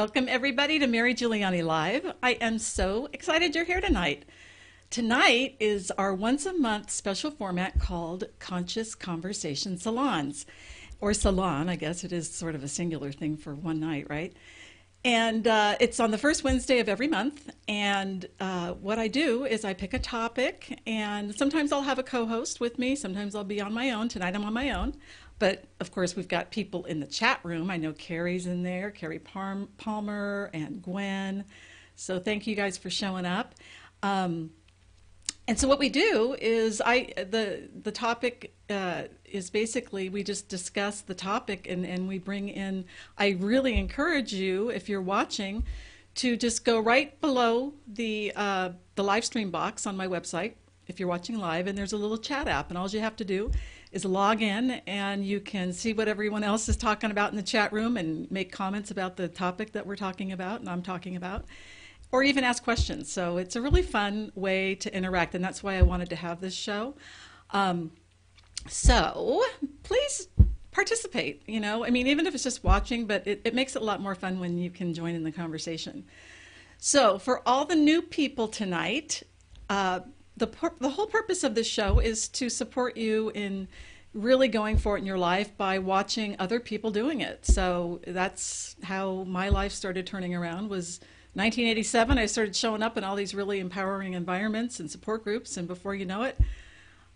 Welcome everybody to Mary Giuliani Live. I am so excited you're here tonight. Tonight is our once a month special format called Conscious Conversation Salons, or salon. I guess it is sort of a singular thing for one night, right? And it's on the first Wednesday of every month. And what I do is I pick a topic, and sometimes I'll have a co-host with me. Sometimes I'll be on my own. Tonight I'm on my own. But of course, we've got people in the chat room. I know Carrie's in there, Carrie Palmer and Gwen. So thank you guys for showing up. And so what we do is the topic is basically we just discuss the topic and we bring in, I really encourage you, if you're watching, to just go right below the live stream box on my website if you're watching live, and there's a little chat app, and all you have to do is log in and you can see what everyone else is talking about in the chat room and make comments about the topic that we're talking about and I'm talking about, or even ask questions. So it's a really fun way to interact, and that's why I wanted to have this show. So please participate, you know, I mean, even if it's just watching, but it makes it a lot more fun when you can join in the conversation. So for all the new people tonight, the whole purpose of this show is to support you in really going for it in your life by watching other people doing it. So that's how my life started turning around. Was 1987. I started showing up in all these really empowering environments and support groups, and before you know it,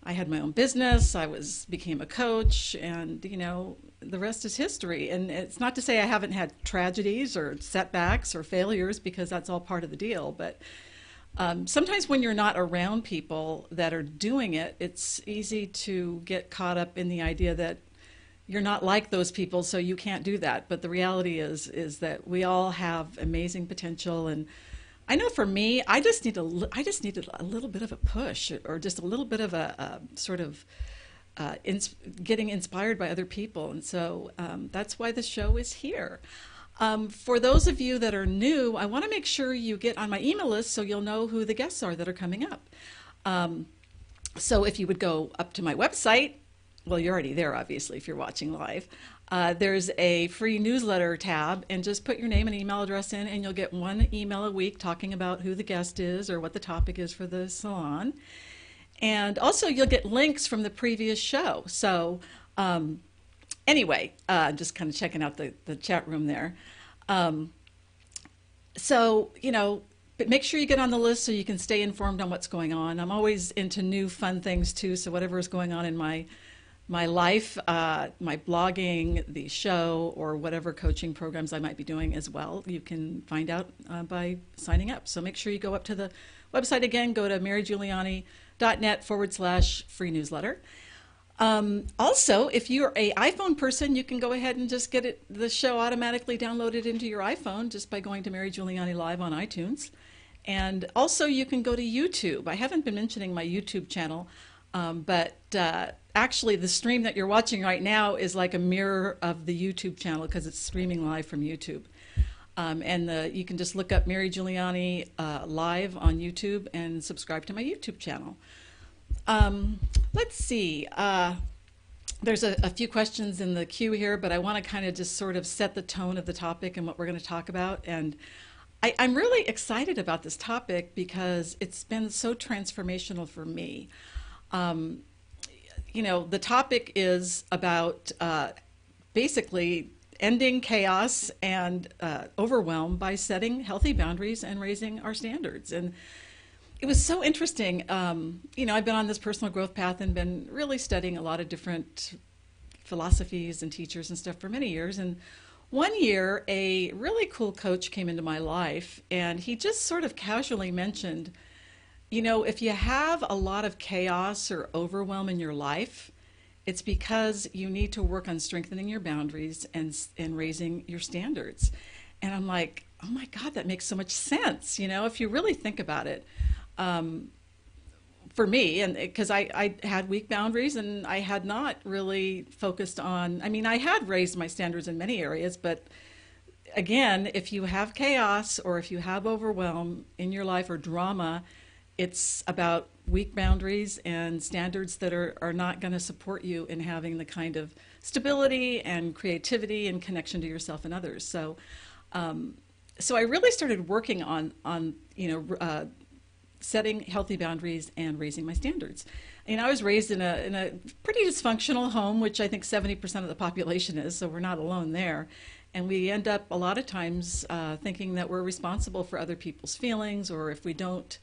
I had my own business. Became a coach, and you know, the rest is history. And it's not to say I haven't had tragedies or setbacks or failures, because that's all part of the deal. But sometimes when you're not around people that are doing it, it's easy to get caught up in the idea that you're not like those people, so you can't do that. But the reality is that we all have amazing potential. And I know for me, I just needed a little bit of a push, or just a little bit of a sort of getting inspired by other people. And so that's why the show is here. For those of you that are new, I want to make sure you get on my email list so you'll know who the guests are that are coming up. So if you would go up to my website, well, you're already there, obviously, if you're watching live. There's a free newsletter tab, and just put your name and email address in, and you'll get one email a week talking about who the guest is or what the topic is for the salon. And also, you'll get links from the previous show. So anyway, just kind of checking out the chat room there. So, you know, but make sure you get on the list so you can stay informed on what's going on. I'm always into new fun things too, so whatever is going on in my life, my blogging, the show, or whatever coaching programs I might be doing as well, you can find out by signing up. So make sure you go up to the website again, go to marygiuliani.net/free newsletter. Also, if you're an iPhone person, you can go ahead and just get the show automatically downloaded into your iPhone just by going to Mary Giuliani Live on iTunes. And also you can go to YouTube. I haven't been mentioning my YouTube channel, but actually the stream that you're watching right now is like a mirror of the YouTube channel because it's streaming live from YouTube. And you can just look up Mary Giuliani Live on YouTube and subscribe to my YouTube channel. Let's see. There's a few questions in the queue here, but I want to kind of just sort of set the tone of the topic and what we're going to talk about. And I'm really excited about this topic because it's been so transformational for me. You know, the topic is about basically ending chaos and overwhelm by setting healthy boundaries and raising our standards. And it was so interesting. You know, I've been on this personal growth path and been really studying a lot of different philosophies and teachers and stuff for many years. And one year, a really cool coach came into my life, and he just sort of casually mentioned, you know, if you have a lot of chaos or overwhelm in your life, it's because you need to work on strengthening your boundaries and raising your standards. And I'm like, oh my God, that makes so much sense. You know, if you really think about it. For me, and because I had weak boundaries and I had not really focused on, I mean, I had raised my standards in many areas, but again, if you have chaos or if you have overwhelm in your life or drama, it's about weak boundaries and standards that are not going to support you in having the kind of stability and creativity and connection to yourself and others. So so I really started working on setting healthy boundaries and raising my standards. I was raised in a pretty dysfunctional home, which I think 70% of the population is, so we're not alone there. And we end up a lot of times thinking that we're responsible for other people's feelings, or if we don't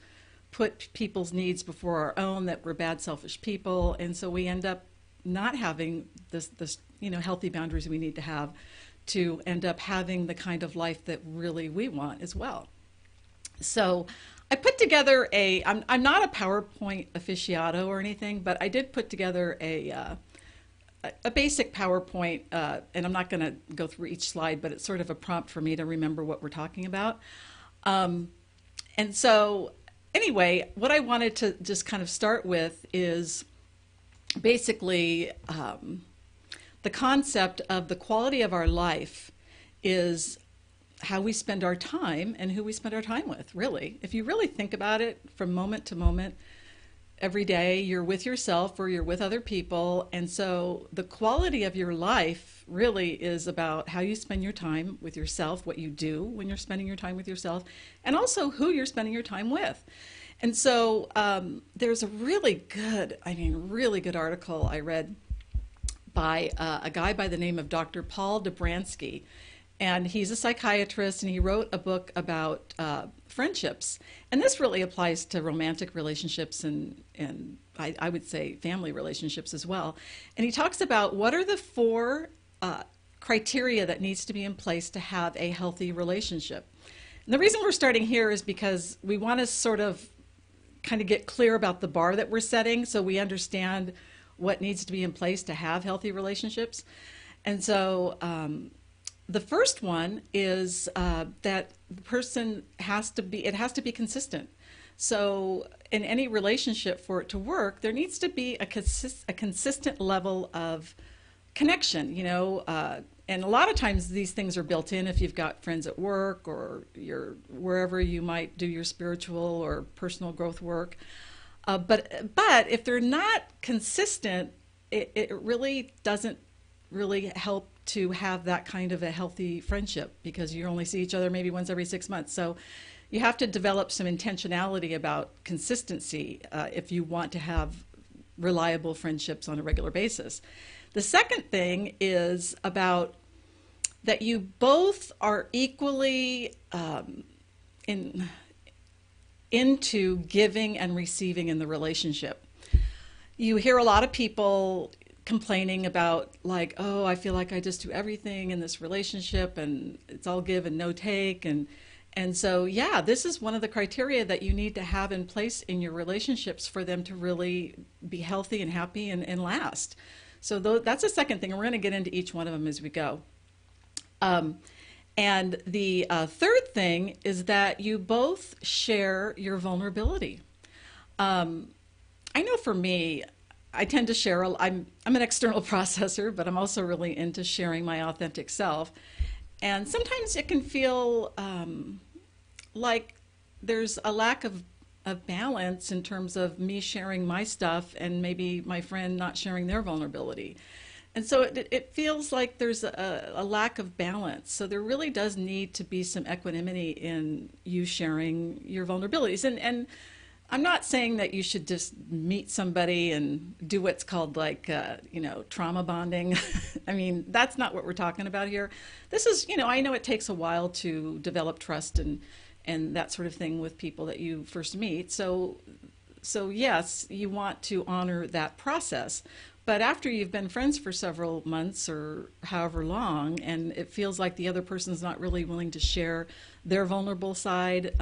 put people's needs before our own, that we're bad, selfish people. And so we end up not having this healthy boundaries we need to have to end up having the kind of life that really we want as well. So I put together I'm not a PowerPoint aficionado or anything, but I did put together a basic PowerPoint, and I'm not going to go through each slide, but it's sort of a prompt for me to remember what we're talking about. And so anyway, what I wanted to just kind of start with is basically the concept of the quality of our life is how we spend our time and who we spend our time with, really. If you really think about it from moment to moment, every day you're with yourself or you're with other people. And so the quality of your life really is about how you spend your time with yourself, what you do when you're spending your time with yourself, and also who you're spending your time with. And so there's a really good article I read by a guy by the name of Dr. Paul Dobransky. And he's a psychiatrist, and he wrote a book about friendships. And this really applies to romantic relationships and I would say family relationships as well. And he talks about what are the four criteria that needs to be in place to have a healthy relationship. And the reason we're starting here is because we want to sort of kind of get clear about the bar that we're setting so we understand what needs to be in place to have healthy relationships. And so the first one is that the person has to be consistent. So in any relationship, for it to work, there needs to be a consistent level of connection, and a lot of times these things are built in if you've got friends at work or you're wherever you might do your spiritual or personal growth work. But if they're not consistent, it really doesn't really help to have that kind of a healthy friendship, because you only see each other maybe once every 6 months. So you have to develop some intentionality about consistency if you want to have reliable friendships on a regular basis. The second thing is about that you both are equally into giving and receiving in the relationship. You hear a lot of people complaining about, like, oh, I feel like I just do everything in this relationship and it's all give and no take. And so, yeah, this is one of the criteria that you need to have in place in your relationships for them to really be healthy and happy and last. So that's the second thing. And we're going to get into each one of them as we go. And the third thing is that you both share your vulnerability. I know for me, I tend to share, I'm an external processor, but I'm also really into sharing my authentic self. And sometimes it can feel like there's a lack of balance in terms of me sharing my stuff and maybe my friend not sharing their vulnerability. And so it feels like there's a lack of balance. So there really does need to be some equanimity in you sharing your vulnerabilities. And I'm not saying that you should just meet somebody and do what's called trauma bonding. I mean, that's not what we're talking about here. This is, I know it takes a while to develop trust and that sort of thing with people that you first meet. So yes, you want to honor that process. But after you've been friends for several months or however long, and it feels like the other person's not really willing to share their vulnerable side,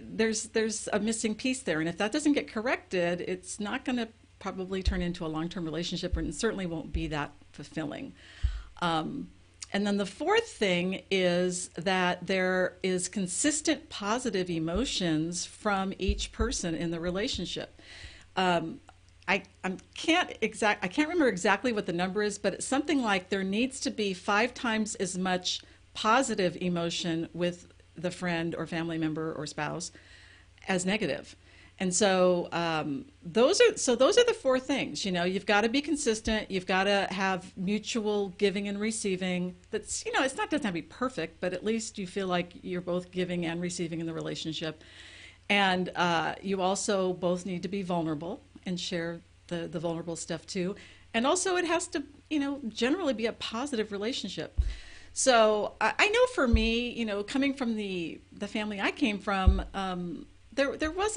there's a missing piece there. And if that doesn't get corrected, it's not going to probably turn into a long-term relationship, and it certainly won't be that fulfilling. And then the fourth thing is that there is consistent positive emotions from each person in the relationship. I can't remember exactly what the number is, but it's something like there needs to be 5 times as much positive emotion with the friend or family member or spouse as negative. And so those are the four things. You know, you've got to be consistent. You've got to have mutual giving and receiving. That's, you know, it's not doesn't have to be perfect, but at least you feel like you're both giving and receiving in the relationship. And you also both need to be vulnerable and share the vulnerable stuff too. And also, it has to, you know, generally be a positive relationship. So I know for me, you know, coming from the family I came from, there was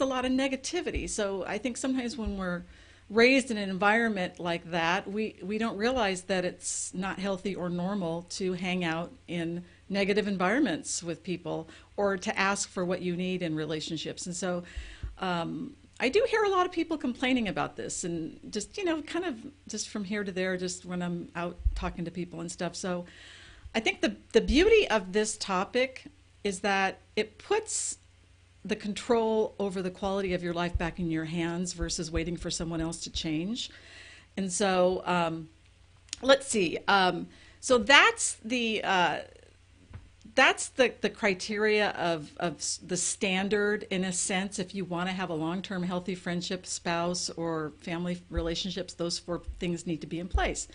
a lot of negativity. So I think sometimes when we're raised in an environment like that, we don't realize that it's not healthy or normal to hang out in negative environments with people or to ask for what you need in relationships. And so I do hear a lot of people complaining about this, and just, you know, kind of just from here to there, just when I'm out talking to people and stuff. So I think the beauty of this topic is that it puts the control over the quality of your life back in your hands versus waiting for someone else to change. And so let's see. So that's the criteria of the standard, in a sense. If you want to have a long-term healthy friendship, spouse, or family relationships, those four things need to be in place.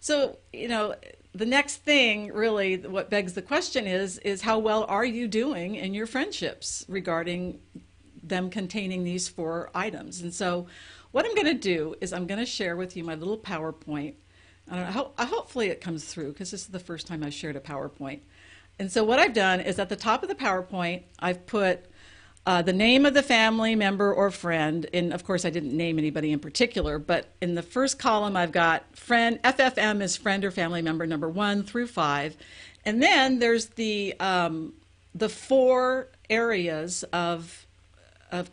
So, you know, the next thing, really, what begs the question is how well are you doing in your friendships regarding them containing these four items? And so what I'm going to do is I'm going to share with you my little PowerPoint. I don't know, hopefully it comes through, because this is the first time I've shared a PowerPoint. And so what I've done is at the top of the PowerPoint, I've put the name of the family member or friend. And of course, I didn't name anybody in particular, but in the first column, I've got friend. FFM is friend or family member number 1 through 5. And then there's the four areas of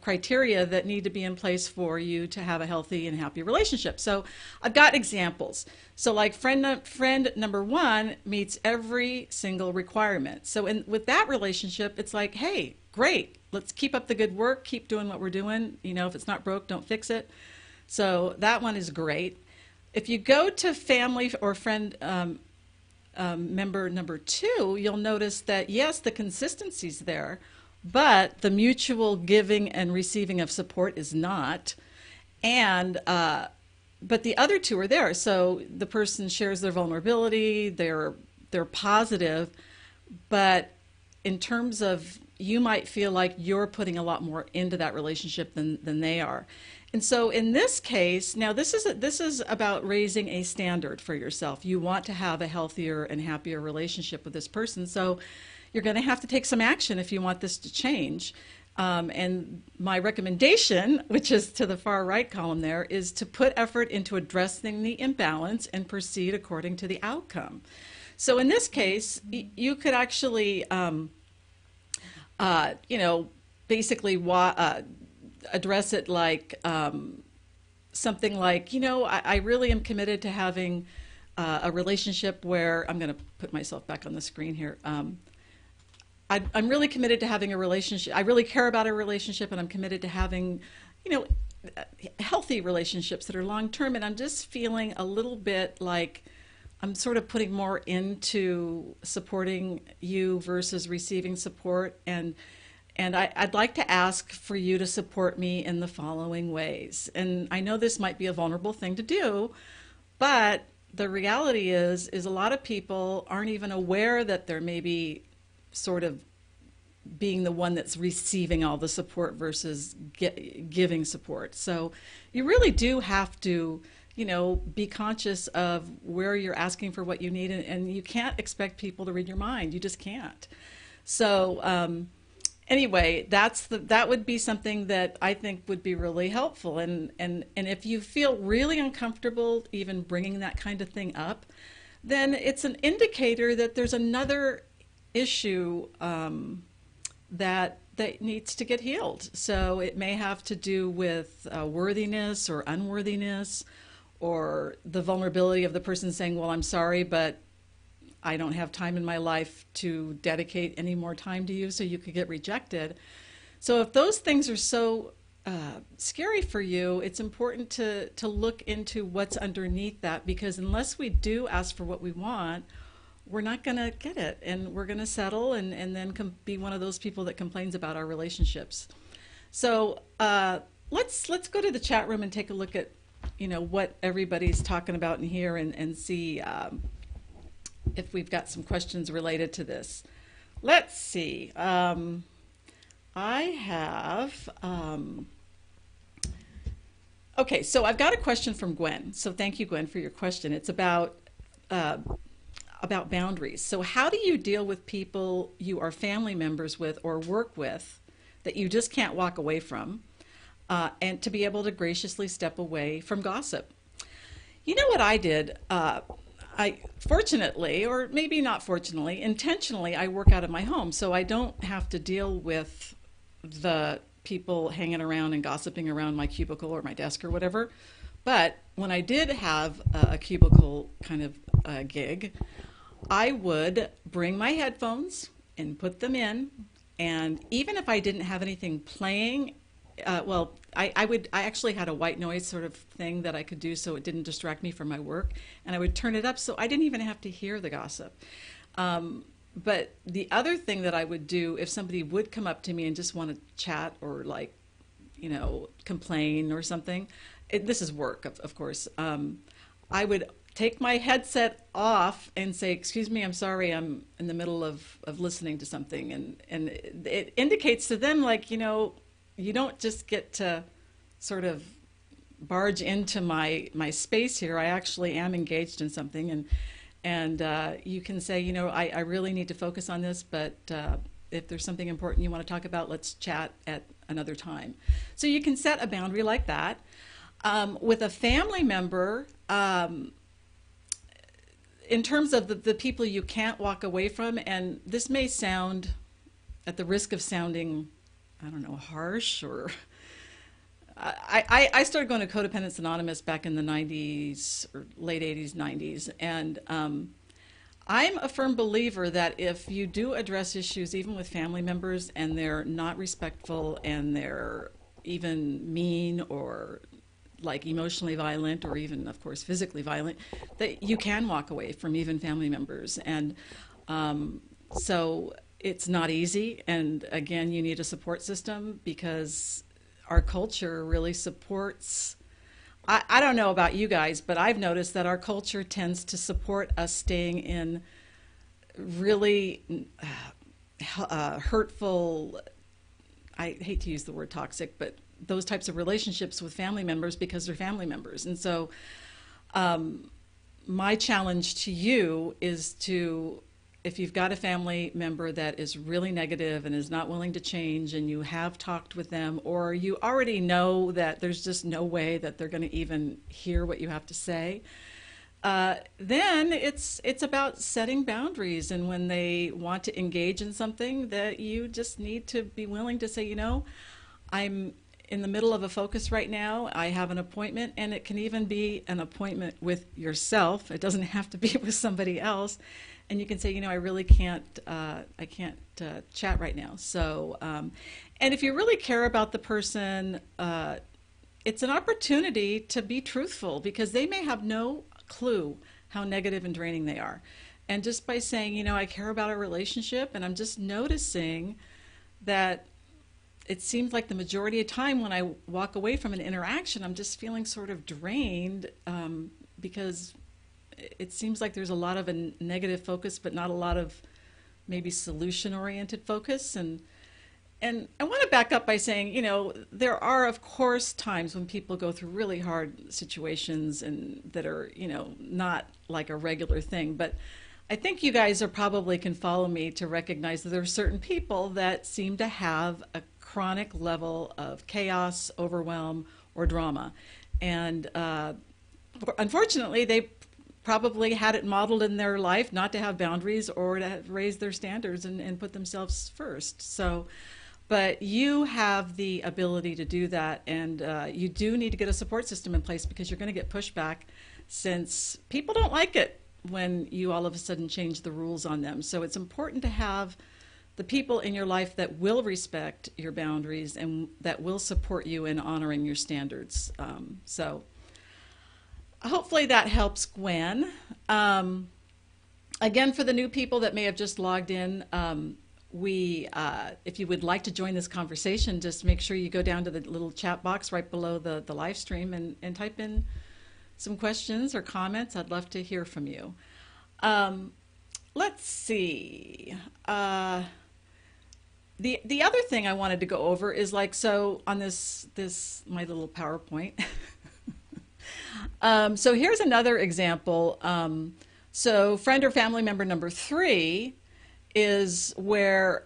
criteria that need to be in place for you to have a healthy and happy relationship. So I've got examples. So like friend number 1 meets every single requirement. So with that relationship, it's like, hey, great, let's keep up the good work, keep doing what we're doing. You know, if it's not broke, don't fix it. So that one is great. If you go to family or friend member number 2, you'll notice that, yes, the consistency's there, but the mutual giving and receiving of support is not. And but the other two are there. So the person shares their vulnerability, they're positive, but in terms of, you might feel like you're putting a lot more into that relationship than they are. And so in this case, now this is about raising a standard for yourself. You want to have a healthier and happier relationship with this person. So you're going to have to take some action if you want this to change. And my recommendation, which is to the far right column there, is to put effort into addressing the imbalance and proceed according to the outcome. So in this case, you could actually, you know, basically address it like something like, you know, I really am committed to having a relationship where, I'm going to put myself back on the screen here. I'm really committed to having a relationship. I really care about a relationship, and I'm committed to having, you know, healthy relationships that are long-term. And I'm just feeling a little bit like I'm sort of putting more into supporting you versus receiving support. And I'd like to ask for you to support me in the following ways. And I know this might be a vulnerable thing to do, but the reality is a lot of people aren't even aware that they're maybe sort of being the one that's receiving all the support versus giving support. So you really do have to, you know, be conscious of where you're asking for what you need, and you can't expect people to read your mind. You just can't. So anyway, that would be something that I think would be really helpful. And if you feel really uncomfortable even bringing that kind of thing up, then it's an indicator that there's another issue that needs to get healed. So it may have to do with worthiness or unworthiness, or the vulnerability of the person saying, well, I'm sorry, but I don't have time in my life to dedicate any more time to you, so you could get rejected. So if those things are so scary for you, it's important to look into what's underneath that, because unless we do ask for what we want, we're not going to get it, and we're going to settle and then be one of those people that complains about our relationships. So let's go to the chat room and take a look at what everybody's talking about in here, and see if we've got some questions related to this. Let's see. I have. Okay, so I've got a question from Gwen. So thank you, Gwen, for your question. It's about boundaries. So how do you deal with people you are family members with or work with that you just can't walk away from, and to be able to graciously step away from gossip? You know what I did? I fortunately, or maybe not fortunately, intentionally, I work out of my home, so I don't have to deal with the people hanging around and gossiping around my cubicle or my desk or whatever. But when I did have a cubicle kind of gig, I would bring my headphones and put them in, and even if I didn't have anything playing, I actually had a white noise sort of thing that I could do so it didn't distract me from my work, and I would turn it up so I didn't even have to hear the gossip. But the other thing that I would do if somebody would come up to me and just want to chat or complain or something, this is work, of course. I would take my headset off and say, "Excuse me, I'm sorry, I'm in the middle of listening to something," and it indicates to them you don't just get to sort of barge into my space here. I actually am engaged in something, and you can say, I really need to focus on this, but if there's something important you want to talk about, let's chat at another time. So you can set a boundary like that. With a family member, in terms of the people you can't walk away from, and this may sound, at the risk of sounding, I don't know, harsh, or I started going to Codependence Anonymous back in the 90s, or late 80s, 90s, and I'm a firm believer that if you do address issues, even with family members, and they're not respectful, and they're even mean or like emotionally violent, or even, of course, physically violent, that you can walk away from even family members. And so it's not easy. And again, you need a support system, because our culture really supports, I don't know about you guys, but I've noticed that our culture tends to support us staying in really hurtful, I hate to use the word toxic, but those types of relationships with family members, because they're family members. And so my challenge to you is to, if you've got a family member that is really negative and is not willing to change, and you have talked with them, or you already know that there's just no way that they're going to even hear what you have to say, then it's about setting boundaries. And when they want to engage in something, that you just need to be willing to say, I'm in the middle of a focus right now. I have an appointment, and it can even be an appointment with yourself. It doesn't have to be with somebody else. And you can say, I really can't, I can't chat right now. So, and if you really care about the person, it's an opportunity to be truthful, because they may have no clue how negative and draining they are. And just by saying, I care about our relationship, and I'm just noticing that it seems like the majority of time when I walk away from an interaction, I'm just feeling sort of drained, because it seems like there's a lot of a negative focus, but not a lot of maybe solution-oriented focus. And I want to back up by saying, there are, of course, times when people go through really hard situations and that are, not like a regular thing. But I think you guys probably can follow me to recognize that there are certain people that seem to have a chronic level of chaos, overwhelm, or drama. And unfortunately, they probably had it modeled in their life not to have boundaries or to raise their standards and put themselves first. So, but you have the ability to do that, and you do need to get a support system in place, because you're going to get pushback, since people don't like it when you all of a sudden change the rules on them. So it's important to have the people in your life that will respect your boundaries and that will support you in honoring your standards. So hopefully that helps, Gwen. Again, for the new people that may have just logged in, if you would like to join this conversation, just make sure you go down to the little chat box right below the live stream and type in some questions or comments. I'd love to hear from you. Let's see. The other thing I wanted to go over is like, so on this my little PowerPoint. So here's another example. So friend or family member number 3 is where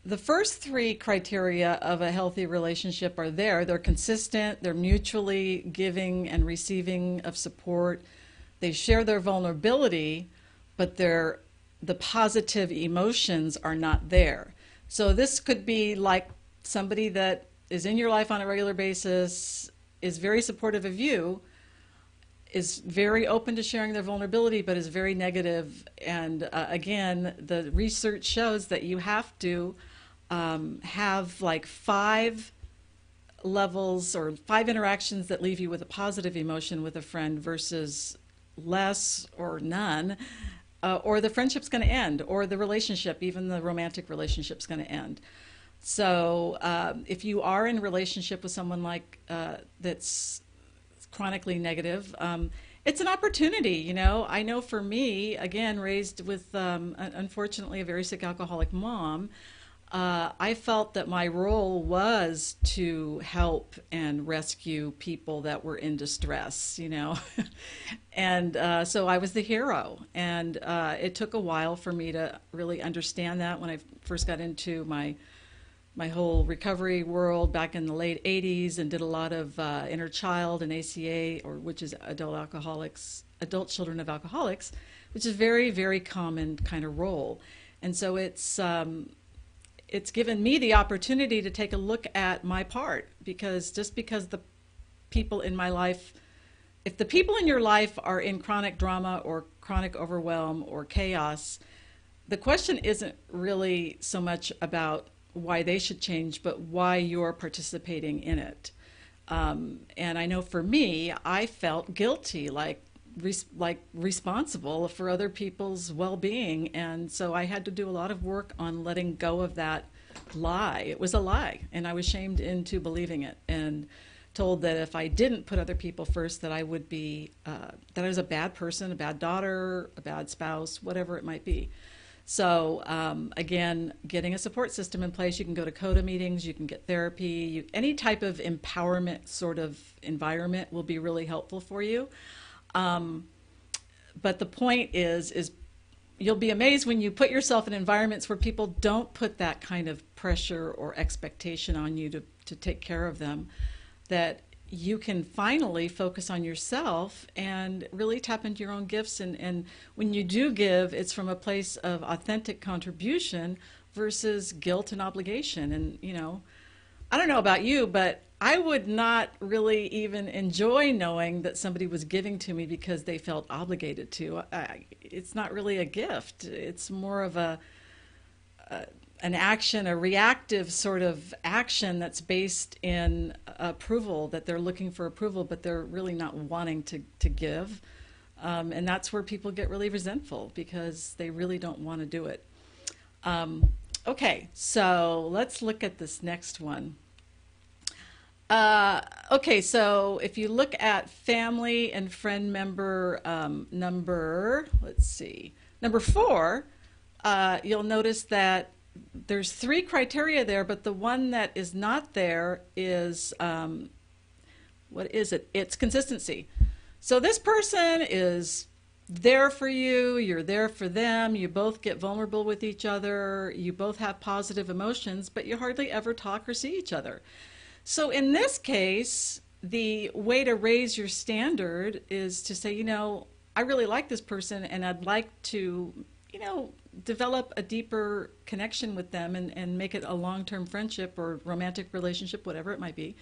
the first 3 criteria of a healthy relationship are there. They're consistent, they're mutually giving and receiving of support, they share their vulnerability, but the positive emotions are not there. So this could be like somebody that is in your life on a regular basis, is very supportive of you, is very open to sharing their vulnerability, but is very negative. And again, the research shows that you have to have like 5 levels or 5 interactions that leave you with a positive emotion with a friend versus less or none, or the friendship's going to end, or the relationship, even the romantic relationship's going to end. So if you are in a relationship with someone like that's chronically negative, it's an opportunity, you know. I know for me, again, raised with unfortunately a very sick alcoholic mom, I felt that my role was to help and rescue people that were in distress, you know. And so I was the hero. And it took a while for me to really understand that when I first got into my whole recovery world back in the late 80s and did a lot of inner child and ACA, or which is adult children of alcoholics, which is very, very common kind of role. And so it's given me the opportunity to take a look at my part, because just because the people in my life, if the people in your life are in chronic drama or chronic overwhelm or chaos, the question isn't really so much about why they should change, but why you're participating in it. And I know for me, I felt guilty, like responsible for other people's well-being, and so I had to do a lot of work on letting go of that lie. It was a lie, and I was shamed into believing it, and told that if I didn't put other people first, that I would be that I was a bad person, a bad daughter, a bad spouse, whatever it might be. So again, getting a support system in place. You can go to CODA meetings, you can get therapy, any type of empowerment sort of environment will be really helpful for you. But the point is you'll be amazed when you put yourself in environments where people don't put that kind of pressure or expectation on you to take care of them, that you can finally focus on yourself and really tap into your own gifts. And when you do give, it's from a place of authentic contribution versus guilt and obligation. And, you know, I don't know about you, but I would not really even enjoy knowing that somebody was giving to me because they felt obligated to. It's not really a gift. It's more of an action, a reactive sort of action that's based in approval, that they're looking for approval, but they're really not wanting to give. And that's where people get really resentful, because they really don't want to do it. Okay, so let's look at this next one. Okay, so if you look at family and friend member number 4, you'll notice that there's 3 criteria there, but the one that is not there is, what is it? It's consistency. So this person is there for you, you're there for them, you both get vulnerable with each other, you both have positive emotions, but you hardly ever talk or see each other. So in this case, the way to raise your standard is to say, you know, I really like this person and I'd like to, you know, develop a deeper connection with them and make it a long-term friendship or romantic relationship, whatever it might be.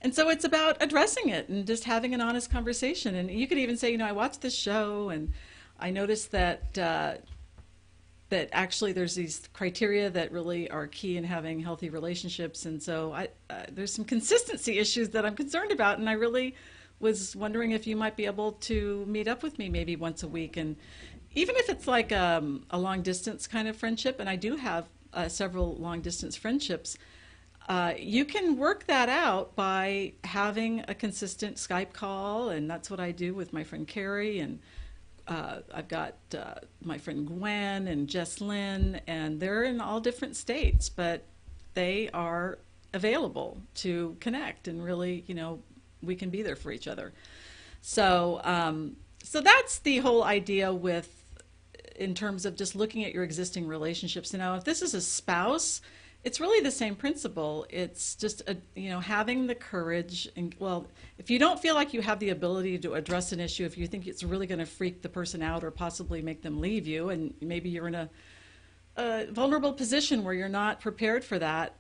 And so it's about addressing it and just having an honest conversation. And you could even say, you know, I watched this show and I noticed that that actually there's these criteria that really are key in having healthy relationships. And so there's some consistency issues that I'm concerned about, and I really was wondering if you might be able to meet up with me maybe once a week and, even if it's like a long distance kind of friendship, and I do have several long distance friendships, you can work that out by having a consistent Skype call, and that's what I do with my friend Carrie, and I've got my friend Gwen and Jess Lynn, and they're in all different states, but they are available to connect, and really, we can be there for each other. So, so that's the whole idea with, in terms of just looking at your existing relationships. Now, if this is a spouse, it's really the same principle. It's just having the courage, and well, if you don't feel like you have the ability to address an issue, if you think it's really going to freak the person out or possibly make them leave you, and maybe you're in a vulnerable position where you're not prepared for that,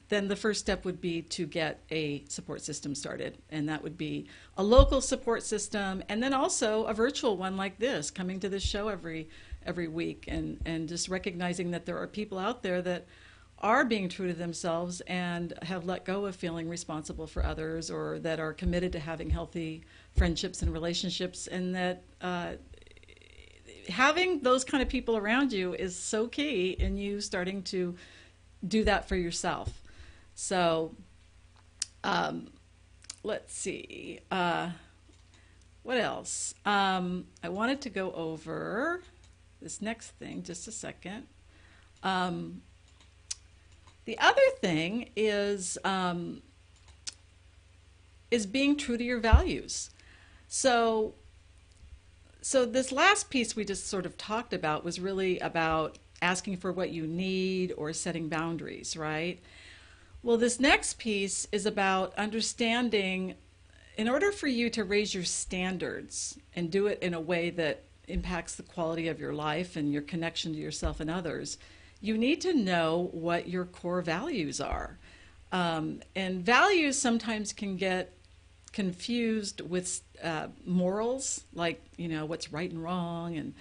then the first step would be to get a support system started, and that would be a local support system, and then also a virtual one like this, coming to this show every week, and just recognizing that there are people out there that are being true to themselves and have let go of feeling responsible for others, or that are committed to having healthy friendships and relationships, and that having those kind of people around you is so key in you starting to do that for yourself. So let's see, what else? I wanted to go over this next thing, just a second. The other thing is being true to your values. So this last piece we just sort of talked about was really about asking for what you need or setting boundaries, right? Well, this next piece is about understanding, in order for you to raise your standards and do it in a way that impacts the quality of your life and your connection to yourself and others, you need to know what your core values are. And values sometimes can get confused with morals, like, what's right and wrong.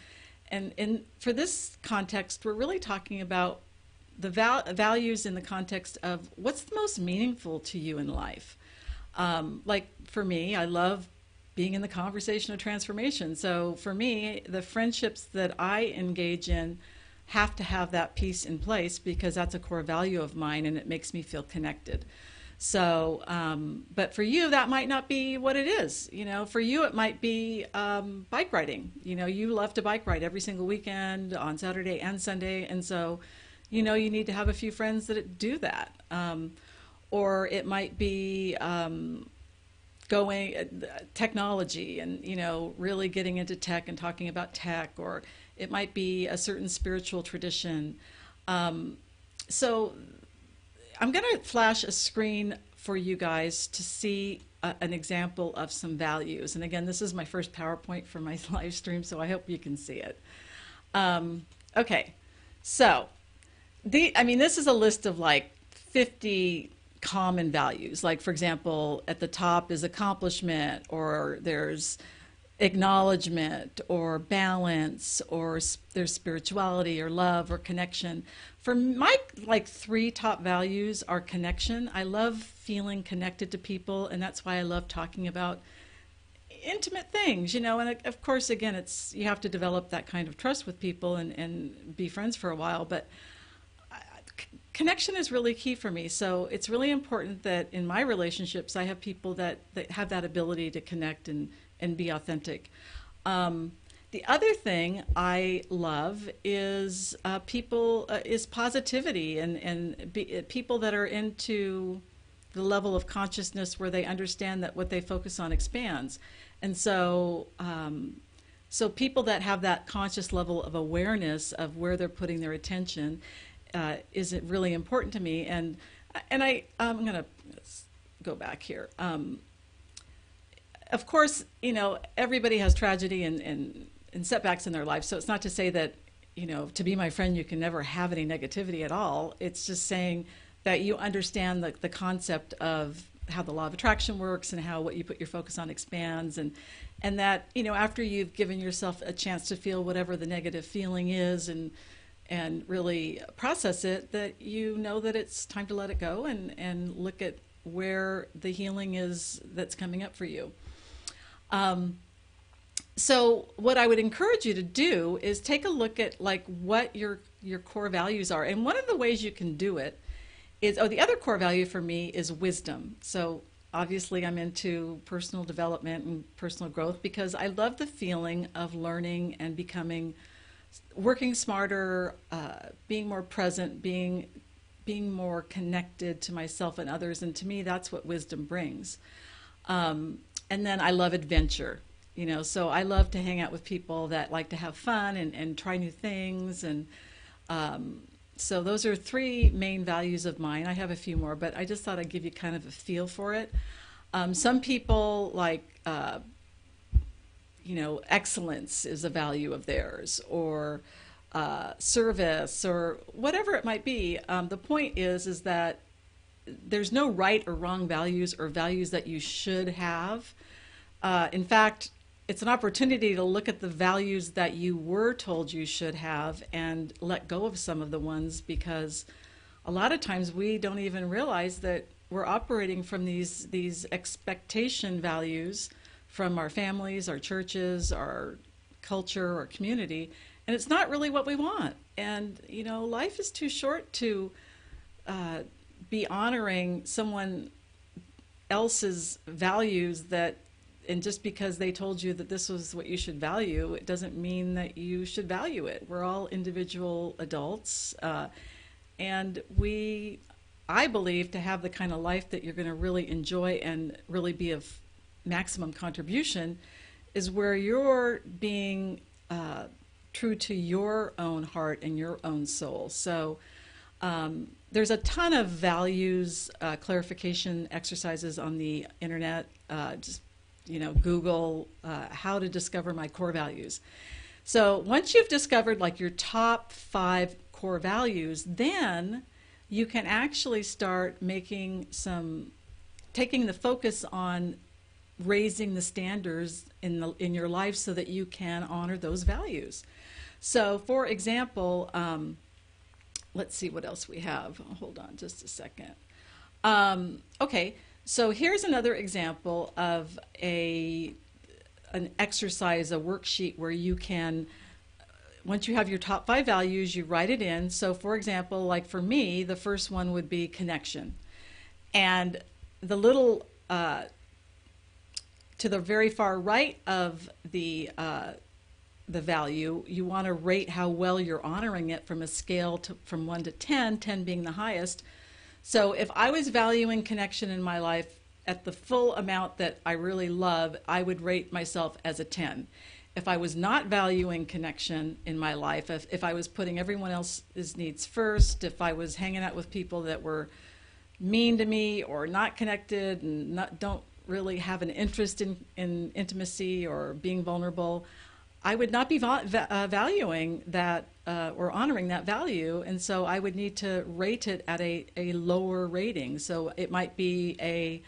And for this context, we're really talking about the values in the context of what's the most meaningful to you in life. Like for me, I love being in the conversation of transformation. So for me, the friendships that I engage in have to have that piece in place, because that's a core value of mine and it makes me feel connected. So, but for you, that might not be what it is. For you, it might be bike riding. You love to bike ride every single weekend on Saturday and Sunday. And so, you need to have a few friends that do that. Or it might be going technology and, really getting into tech and talking about tech, or it might be a certain spiritual tradition. So I'm going to flash a screen for you guys to see an example of some values. And again, this is my first PowerPoint for my live stream, so I hope you can see it. Okay, so this is a list of like 50 common values. Like, for example, at the top is accomplishment, or there's acknowledgement, or balance, or there's spirituality, or love, or connection. For my three top values are connection. I love feeling connected to people, and that's why I love talking about intimate things, and of course, again, you have to develop that kind of trust with people and be friends for a while, but connection is really key for me. So it's really important that in my relationships, I have people that have that ability to connect and be authentic. The other thing I love is is positivity, and people that are into the level of consciousness where they understand that what they focus on expands. And so so people that have that conscious level of awareness of where they're putting their attention is really important to me. And I'm going to go back here. Of course, everybody has tragedy and setbacks in their life. So it's not to say that, to be my friend, you can never have any negativity at all. It's just saying that you understand the concept of how the law of attraction works and how what you put your focus on expands, and that, after you've given yourself a chance to feel whatever the negative feeling is and really process it, that that it's time to let it go and look at where the healing is that's coming up for you. So what I would encourage you to do is take a look at like what your core values are. And one of the ways you can do it is, the other core value for me is wisdom. So obviously I'm into personal development and personal growth because I love the feeling of learning and becoming, working smarter, being more present, being more connected to myself and others. And to me, that's what wisdom brings. And then I love adventure, so I love to hang out with people that like to have fun and try new things. And so those are three main values of mine. I have a few more, but I just thought I'd give you kind of a feel for it. Some people like, excellence is a value of theirs, or service, or whatever it might be. The point is that there's no right or wrong values or values that you should have. In fact, it's an opportunity to look at the values that you were told you should have and let go of some of the ones, because a lot of times we don't even realize that we're operating from these expectation values from our families, our churches, our culture, our community, and it's not really what we want. And life is too short to be honoring someone else's values, and just because they told you that this was what you should value, it doesn't mean that you should value it. We're all individual adults, and I believe, to have the kind of life that you're going to really enjoy and really be of maximum contribution is where you're being true to your own heart and your own soul. So there's a ton of values clarification exercises on the internet. Just Google how to discover my core values. So once you've discovered like your top 5 core values, then you can actually start taking the focus on raising the standards in your life so that you can honor those values. So for example, let's see what else we have. Hold on just a second. Okay, so here's another example of an exercise, a worksheet where you can, once you have your top 5 values, you write it in. So for example, like for me, the first one would be connection. And the little, to the very far right of the value, you want to rate how well you're honoring it from a scale from 1 to 10, 10 being the highest. So if I was valuing connection in my life at the full amount that I really love, I would rate myself as a 10. If I was not valuing connection in my life, if I was putting everyone else's needs first, if I was hanging out with people that were mean to me or not connected and don't really have an interest in intimacy or being vulnerable, I would not be valuing that or honoring that value. And so I would need to rate it at a lower rating. So it might be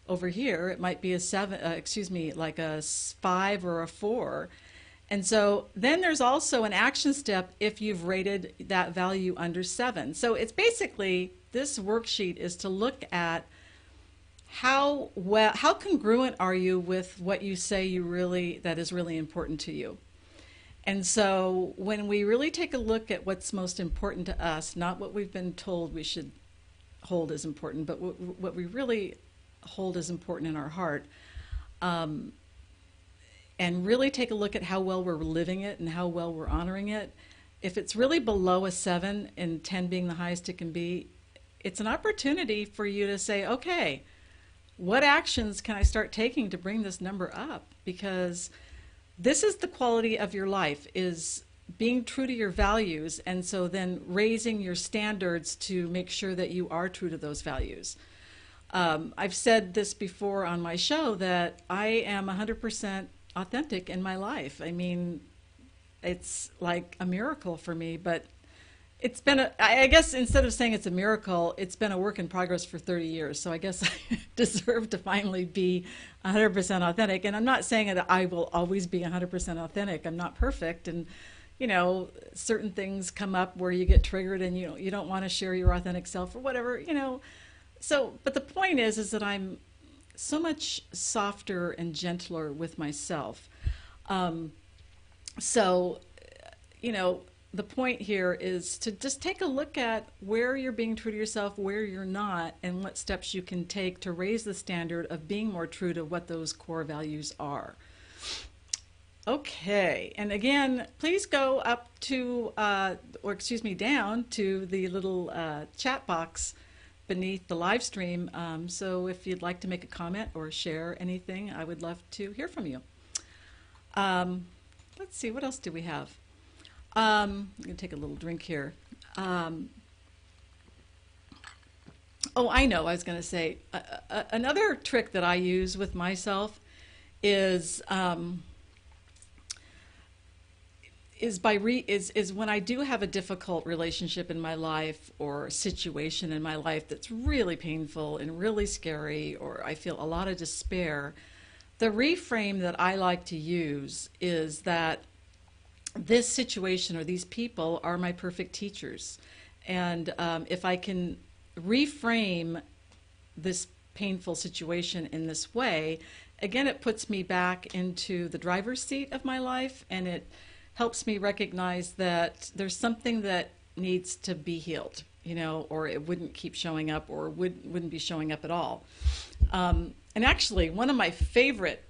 over here, it might be a 7, like a 5 or a 4. And so then there's also an action step if you've rated that value under 7. So it's basically, this worksheet is to look at how congruent are you with what you say that is really important to you. And so when we really take a look at what's most important to us, not what we've been told we should hold as important, but what we really hold as important in our heart, and really take a look at how well we're living it and how well we're honoring it. If it's really below a 7 and 10 being the highest it can be, it's an opportunity for you to say, okay, what actions can I start taking to bring this number up? Because this is the quality of your life, is being true to your values, and so then raising your standards to make sure that you are true to those values. I've said this before on my show that I am 100% authentic in my life. I mean, it's like a miracle for me, but it's been I guess instead of saying it's a miracle, it's been a work in progress for 30 years. So I guess I deserve to finally be 100% authentic. And I'm not saying that I will always be 100% authentic. I'm not perfect. And, certain things come up where you get triggered and you don't want to share your authentic self or whatever, So, but the point is that I'm so much softer and gentler with myself. Um, so, you know, the point here is to just take a look at where you're being true to yourself, where you're not, and what steps you can take to raise the standard of being more true to what those core values are. Okay, and again, please go up to, or excuse me, down to the little chat box beneath the live stream. So if you'd like to make a comment or share anything, I would love to hear from you. Um, let's see, what else do we have? I'm going to take a little drink here. Oh, I know, I was going to say, another trick that I use with myself is is when I do have a difficult relationship in my life or situation in my life that's really painful and really scary, or I feel a lot of despair. The reframe that I like to use is that this situation or these people are my perfect teachers. And if I can reframe this painful situation in this way, again, it puts me back into the driver's seat of my life, and it helps me recognize that there's something that needs to be healed, you know, or it wouldn't keep showing up, or wouldn't be showing up at all. And actually, one of my favorite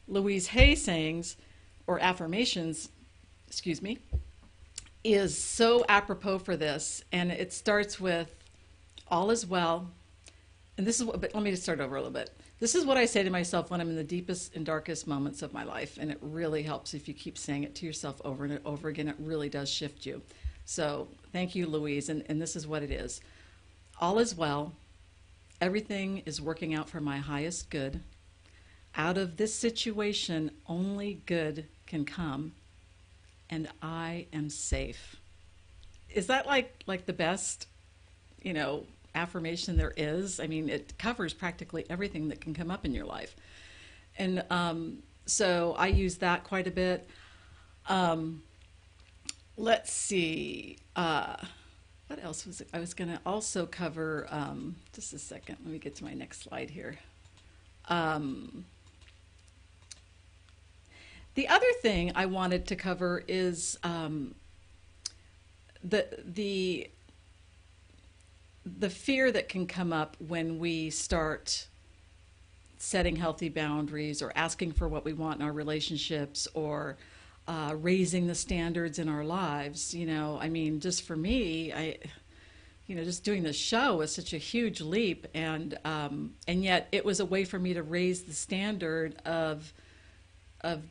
Louise Hay sayings or affirmations, excuse me, is so apropos for this, and it starts with all is well. And this is what, but let me just start over a little bit. This is what I say to myself when I'm in the deepest and darkest moments of my life, and it really helps if you keep saying it to yourself over and over again. It really does shift you. So thank you, Louise, and this is what it is. All is well. Everything is working out for my highest good. Out of this situation, only good can come, and I am safe. Is that like the best, you know, affirmation there is? I mean, it covers practically everything that can come up in your life. And so I use that quite a bit. Let's see. What else was it? I was going to also cover, just a second, let me get to my next slide here. The other thing I wanted to cover is the fear that can come up when we start setting healthy boundaries or asking for what we want in our relationships, or raising the standards in our lives. You know, I mean, just for me, just doing this show was such a huge leap, and yet it was a way for me to raise the standard of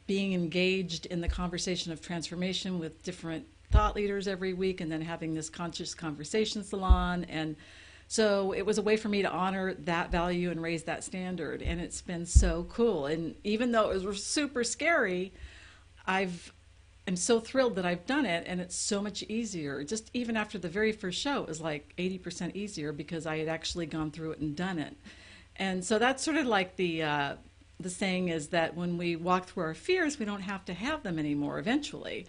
being engaged in the conversation of transformation with different thought leaders every week, and then having this conscious conversation salon. And so it was a way for me to honor that value and raise that standard, and it's been so cool. And even though it was super scary, I'm so thrilled that I've done it, and it's so much easier. Just even after the very first show, it was like 80% easier because I had actually gone through it and done it. And so that's sort of like the saying is that when we walk through our fears, we don't have to have them anymore eventually.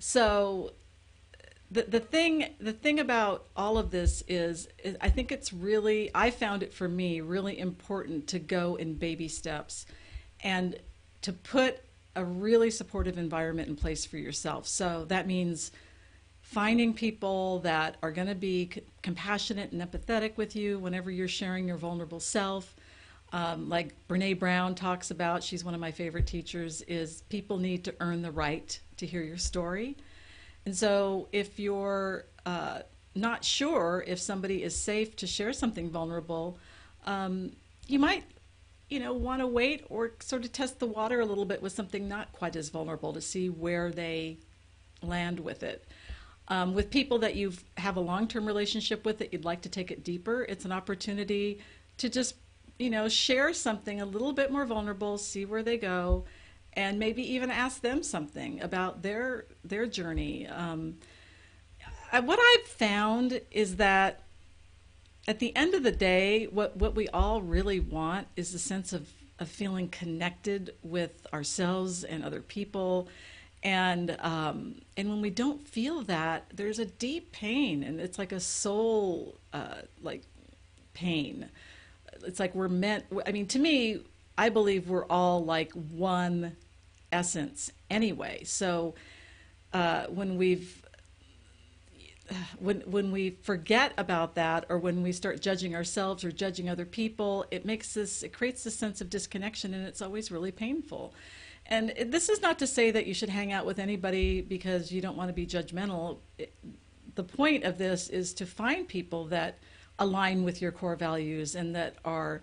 So the thing about all of this is I think it's really, I found it for me really important to go in baby steps and to put a really supportive environment in place for yourself. So that means finding people that are going to be compassionate and empathetic with you whenever you're sharing your vulnerable self. Like Brene Brown talks about, she's one of my favorite teachers, is people need to earn the right to hear your story. And so if you're not sure if somebody is safe to share something vulnerable, you might want to wait or sort of test the water a little bit with something not quite as vulnerable to see where they land with it. With people that you have a long-term relationship with that you'd like to take it deeper, it's an opportunity to just share something a little bit more vulnerable, see where they go, and maybe even ask them something about their journey. What I've found is that at the end of the day, what we all really want is a sense of feeling connected with ourselves and other people. And when we don't feel that, there's a deep pain, and it's like a soul pain. It's like we're meant, I mean, to me, I believe we're all like one essence anyway. So when we've when we forget about that, or when we start judging ourselves or judging other people, it creates this sense of disconnection, and it's always really painful. And this is not to say that you should hang out with anybody because you don't want to be judgmental. The point of this is to find people that align with your core values and that are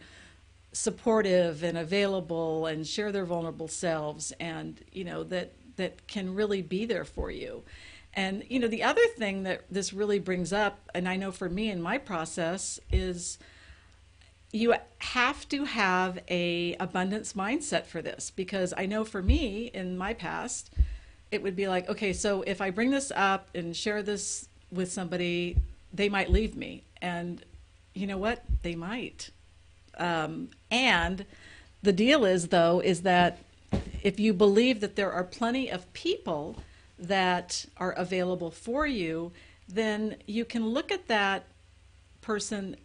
supportive and available and share their vulnerable selves, and that can really be there for you. And the other thing that this really brings up, and I know for me in my process, is you have to have a abundance mindset for this, because I know for me in my past, it would be like, okay, so if I bring this up and share this with somebody, they might leave me. And you know what? They might. And the deal is, though, is that if you believe that there are plenty of people that are available for you, then you can look at that person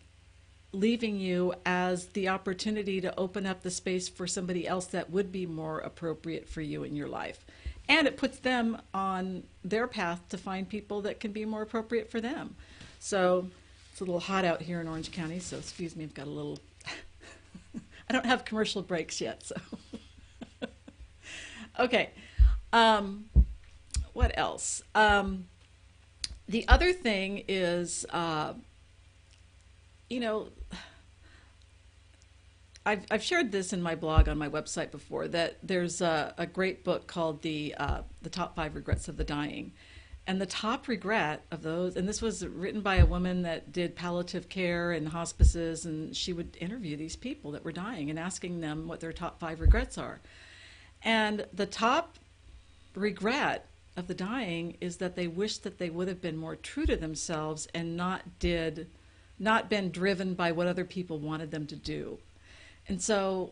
leaving you as the opportunity to open up the space for somebody else that would be more appropriate for you in your life. And it puts them on their path to find people that can be more appropriate for them. So it's a little hot out here in Orange County, so excuse me, I've got a little... I don't have commercial breaks yet, so... Okay. What else? The other thing is, I've shared this in my blog on my website before, that there's a great book called the Top 5 Regrets of the Dying. And the top regret of those, and this was written by a woman that did palliative care and hospices, and she would interview these people that were dying and asking them what their top 5 regrets are. And the top regret of the dying is that they wish that they would have been more true to themselves and not been driven by what other people wanted them to do. And so,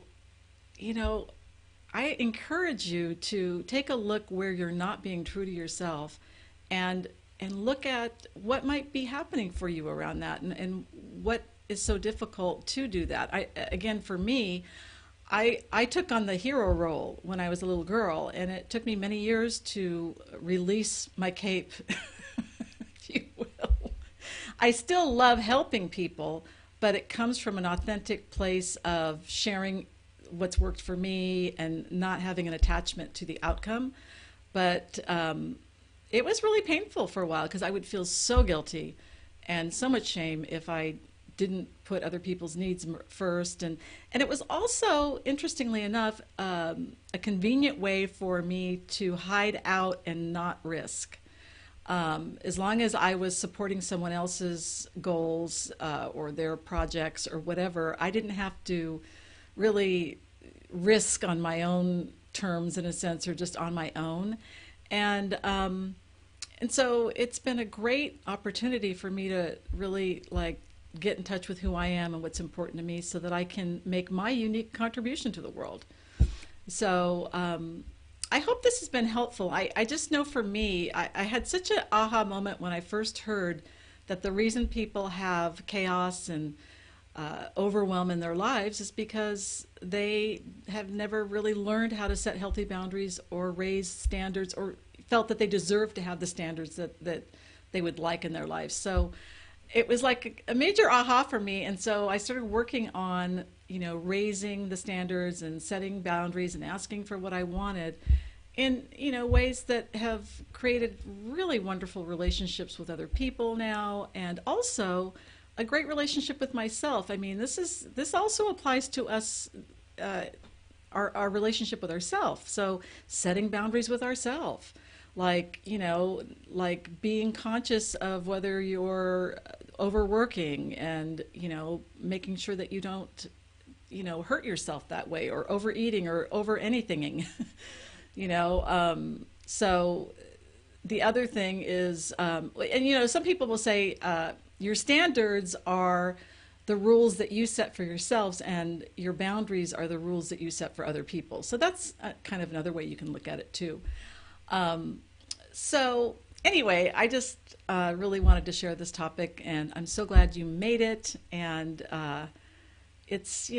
I encourage you to take a look where you're not being true to yourself, and look at what might be happening for you around that, and what is so difficult to do that. Again, for me, I took on the hero role when I was a little girl, and it took me many years to release my cape, if you will. I still love helping people, but it comes from an authentic place of sharing what's worked for me and not having an attachment to the outcome. But it was really painful for a while, because I would feel so guilty and so much shame if I didn't put other people's needs first. And it was also, interestingly enough, a convenient way for me to hide out and not risk. As long as I was supporting someone else's goals or their projects or whatever, I didn't have to really risk on my own terms, in a sense, or just on my own. And so it's been a great opportunity for me to really get in touch with who I am and what's important to me, so that I can make my unique contribution to the world. So I hope this has been helpful. I just know for me, I had such an aha moment when I first heard that the reason people have chaos and overwhelm in their lives is because they have never really learned how to set healthy boundaries or raise standards, or felt that they deserve to have the standards that they would like in their lives. So it was like a major aha for me. And so I started working on, raising the standards and setting boundaries and asking for what I wanted in, ways that have created really wonderful relationships with other people now, and also a great relationship with myself. I mean, this also applies to us, our relationship with ourselves. So setting boundaries with ourselves, like being conscious of whether you're overworking, and making sure that you don't hurt yourself that way, or overeating or over anythinging. So the other thing is, and some people will say your standards are the rules that you set for yourselves, and your boundaries are the rules that you set for other people. So that's kind of another way you can look at it too. So anyway, I just really wanted to share this topic, and I'm so glad you made it. And it's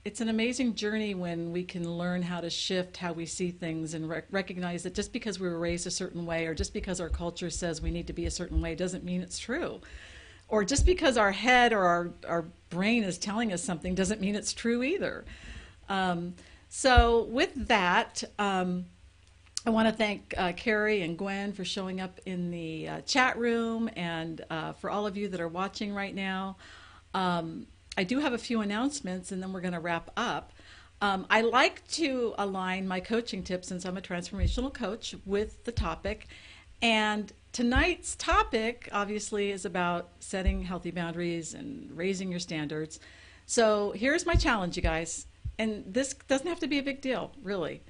it's an amazing journey when we can learn how to shift how we see things and recognize that just because we were raised a certain way or just because our culture says we need to be a certain way doesn't mean it's true. Or just because our head or our brain is telling us something doesn't mean it's true either. So with that, I want to thank Carrie and Gwen for showing up in the chat room, and for all of you that are watching right now. I do have a few announcements, and then we're going to wrap up. I like to align my coaching tips, since I'm a transformational coach, with the topic. And tonight's topic, obviously, is about setting healthy boundaries and raising your standards. So here's my challenge, you guys. And this doesn't have to be a big deal, really.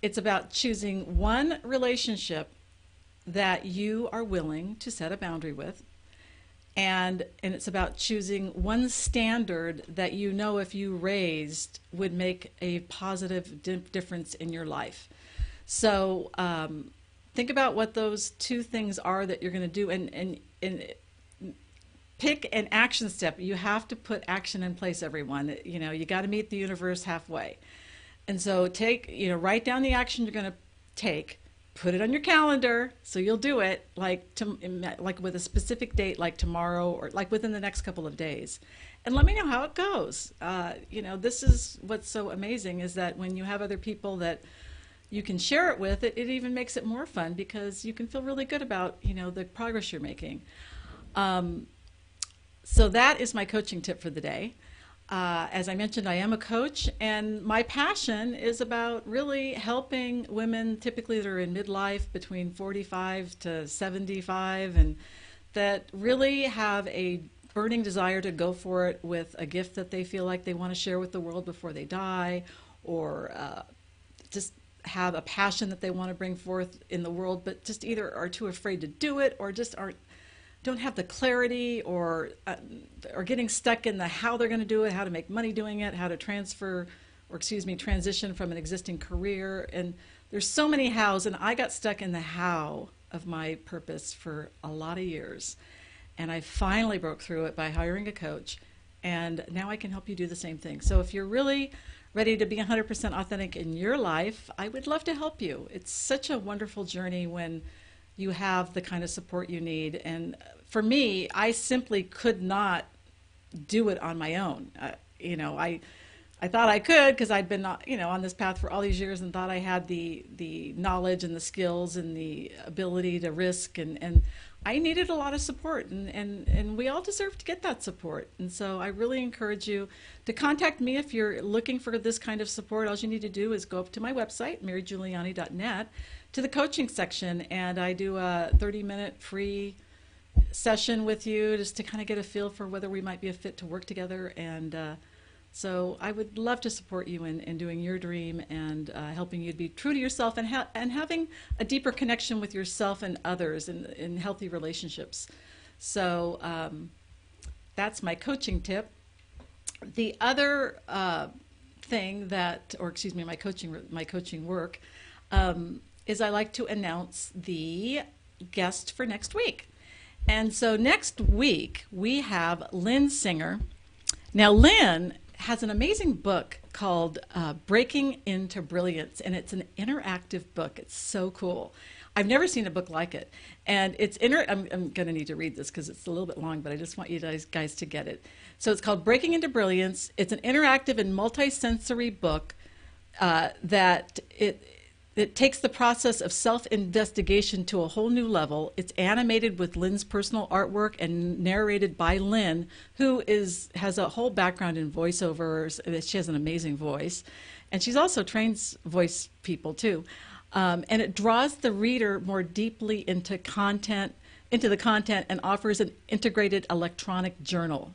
It's about choosing one relationship that you are willing to set a boundary with. And it's about choosing one standard that you know if you raised would make a positive difference in your life. So think about what those two things are that you're going to do, and pick an action step. You have to put action in place, everyone. You know, you got to meet the universe halfway. And so write down the action you're going to take, put it on your calendar so you'll do it like with a specific date, like tomorrow or like within the next couple of days. And let me know how it goes. This is what's so amazing, is that when you have other people that you can share it with, it even makes it more fun, because you can feel really good about, the progress you're making. So that is my coaching tip for the day. As I mentioned, I am a coach, and my passion is about really helping women, typically that are in midlife, between 45 to 75, and that really have a burning desire to go for it with a gift that they feel like they want to share with the world before they die, or just have a passion that they want to bring forth in the world, but just either are too afraid to do it, or just don't have the clarity, or getting stuck in the how they're going to do it, how to make money doing it, how to transition from an existing career. And there's so many hows, and I got stuck in the how of my purpose for a lot of years. And I finally broke through it by hiring a coach, and now I can help you do the same thing. So if you're really ready to be 100% authentic in your life, I would love to help you. It's such a wonderful journey when you have the kind of support you need. And for me, I simply could not do it on my own. I thought I could, because I'd been on this path for all these years, and thought I had the knowledge and the skills and the ability to risk, and I needed a lot of support, and we all deserve to get that support. And so I really encourage you to contact me if you're looking for this kind of support. All you need to do is go up to my website, marygiuliani.net, to the coaching section, and I do a 30-minute free session with you just to kind of get a feel for whether we might be a fit to work together. And so I would love to support you in doing your dream, and helping you to be true to yourself, and having a deeper connection with yourself and others in healthy relationships. So that's my coaching tip. The other thing my coaching work, is I like to announce the guest for next week. And so next week we have Lynn Singer. Now, Lynn has an amazing book called Breaking into Brilliance, and it's an interactive book. It's so cool. I've never seen a book like it. And it's I'm going to need to read this because it's a little bit long, but I just want you guys to get it. So it's called Breaking into Brilliance. It's an interactive and multi-sensory book that it takes the process of self-investigation to a whole new level. It's animated with Lynn's personal artwork and narrated by Lynn, who has a whole background in voiceovers. She has an amazing voice. And she's also trains voice people, too. And it draws the reader more deeply into the content, and offers an integrated electronic journal.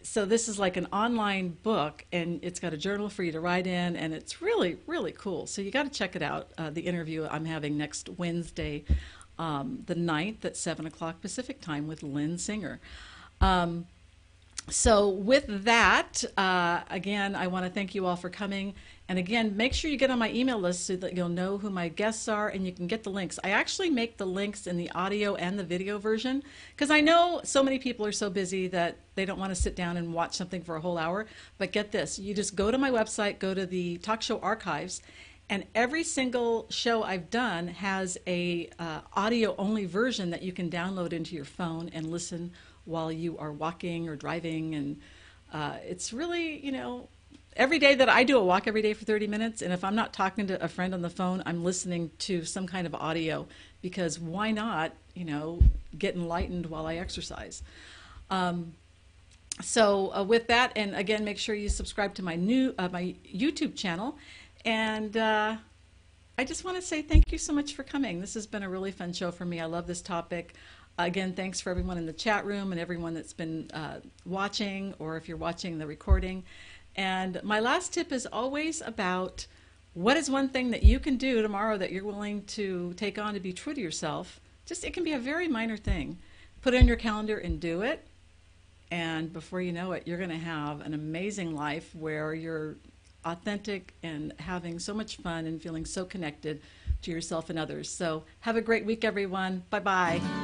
So this is like an online book, and it's got a journal for you to write in, and it's really, really cool. So you got to check it out. The interview I'm having next Wednesday, the 9th at 7 o'clock Pacific time with Lynn Singer. So with that, again, I want to thank you all for coming. And again, make sure you get on my email list so that you'll know who my guests are and you can get the links. I actually make the links in the audio and the video version because I know so many people are so busy that they don't want to sit down and watch something for a whole hour. But get this, you just go to my website, go to the talk show archives, and every single show I've done has a audio only version that you can download into your phone and listen while you are walking or driving. And it's really, every day that I do a walk every day for 30 minutes, and if I'm not talking to a friend on the phone, I'm listening to some kind of audio because why not, get enlightened while I exercise. So with that, and again, make sure you subscribe to my my YouTube channel. And I just want to say thank you so much for coming. This has been a really fun show for me. I love this topic. Again, thanks for everyone in the chat room and everyone that's been watching, or if you're watching the recording. And my last tip is always about what is one thing that you can do tomorrow that you're willing to take on to be true to yourself. It can be a very minor thing. Put it in your calendar and do it. And before you know it, you're going to have an amazing life where you're authentic and having so much fun and feeling so connected to yourself and others. So have a great week, everyone. Bye-bye.